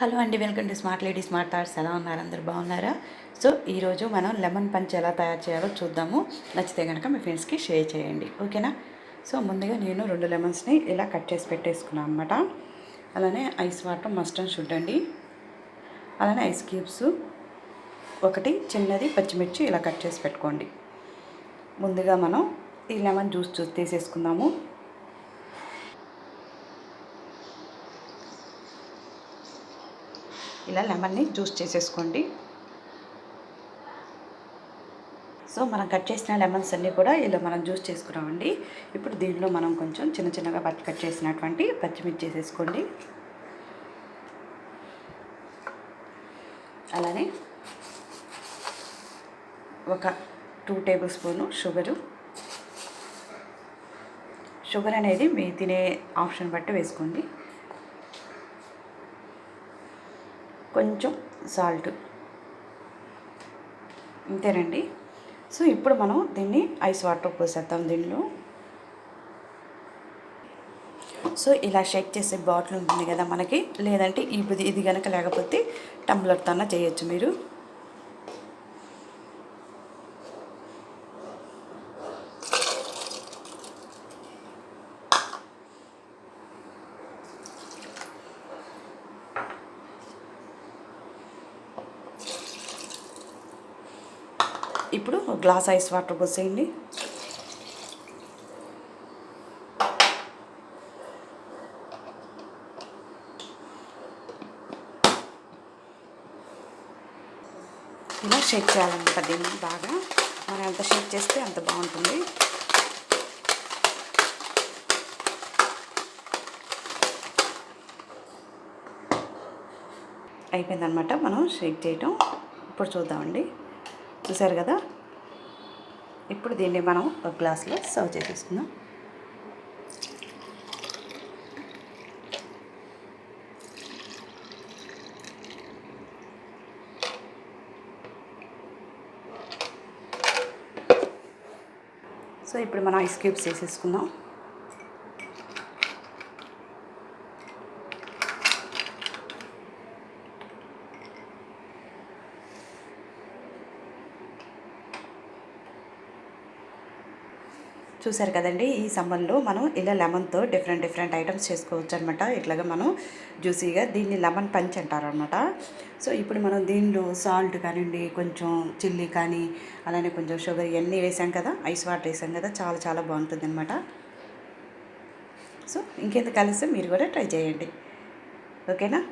Hello అండి, welcome to smart lady smart thoughts. ఎలా ఉన్నారు? అందరు బాగున్నారా? సో ఈరోజు మనం లెమన్ పంచ్ ఎలా తయారు చేయాలో చూద్దాము. నచ్చితే కనుక మీ ఫ్రెండ్స్కి షేర్ చేయండి, ఓకేనా? సో ముందుగా నేను 2 లెమన్స్ని ఇలా కట్ చేసి పెట్టేసుకున్నాను అనమాట. అలానే ice water must and should అండి. అలానే ఐస్ క్యూబ్స్ ఒకటి, చిన్నది పచ్చిమిర్చి ఇలా కట్ చేసి పెట్టుకోండి. ముందుగా మనం ఈ లెమన్ జ్యూస్ తీసేసుకుందాము. ఇలా లెమన్ని జ్యూస్ చేసేసుకోండి. సో మనం కట్ చేసిన లెమన్స్ అన్నీ కూడా ఇలా మనం జ్యూస్ చేసుకున్నామండి. ఇప్పుడు దీనిలో మనం కొంచెం చిన్న చిన్నగా కట్ చేసినటువంటి పచ్చిమిర్చి వేసేసుకోండి. అలానే ఒక 2 టేబుల్ స్పూను షుగర్ అనేది మీ తినే ఆప్షన్ బట్టి వేసుకోండి. కొంచెం సాల్ట్, అంతేనండి. సో ఇప్పుడు మనం దీన్ని ఐస్ వాటర్ పోసేద్దాం దీనిలో. సో ఇలా షేక్ చేసే బాటిల్ ఉంటుంది కదా మనకి, లేదంటే ఇది కనుక లేకపోతే టంబ్లర్తో చేయొచ్చు మీరు. ఇప్పుడు గ్లాస్ ఐస్ వాటర్ పోసేయండి. ఇలా షేక్ చేయాలన్నమాట దీన్ని బాగా. మనం ఎంత షేక్ చేస్తే అంత బాగుంటుంది. అయిపోయిందనమాట మనం షేక్ చేయటం. ఇప్పుడు చూద్దామండి. చూసారు కదా? ఇప్పుడు దీన్ని మనం ఒక గ్లాస్లో సర్వ్ చేసేసుకుందాం. సో ఇప్పుడు మనం ఐస్ క్యూబ్స్ వేసేసుకుందాం. చూసారు కదండి, ఈ సమ్మర్లో మనం ఇలా లెమన్తో డిఫరెంట్ ఐటమ్స్ చేసుకోవచ్చు అనమాట. ఇట్లాగా మనం జ్యూసీగా దీన్ని లెమన్ పంచ్ అంటారనమాట. సో ఇప్పుడు మనం దీనిలో సాల్ట్ కానివ్వండి, కొంచెం చిల్లీ కానీ, అలానే కొంచెం షుగర్ ఇవన్నీ వేసాం కదా, ఐస్ వాటర్ వేసాం కదా, చాలా బాగుంటుంది అనమాట. సో ఇంకెందుకు కలిసి మీరు కూడా ట్రై చేయండి, ఓకేనా?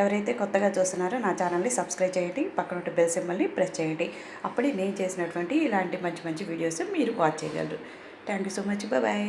ఎవరైతే కొత్తగా చూస్తున్నారో నా ఛానల్ని సబ్స్క్రైబ్ చేయండి, పక్కన ఉంటే బెల్ సింబల్ని ప్రెస్ చేయండి. అప్పుడే నేను చేసినటువంటి ఇలాంటి మంచి వీడియోస్ మీరు వాచ్ చేయగలరు. Thank you so much. Bye.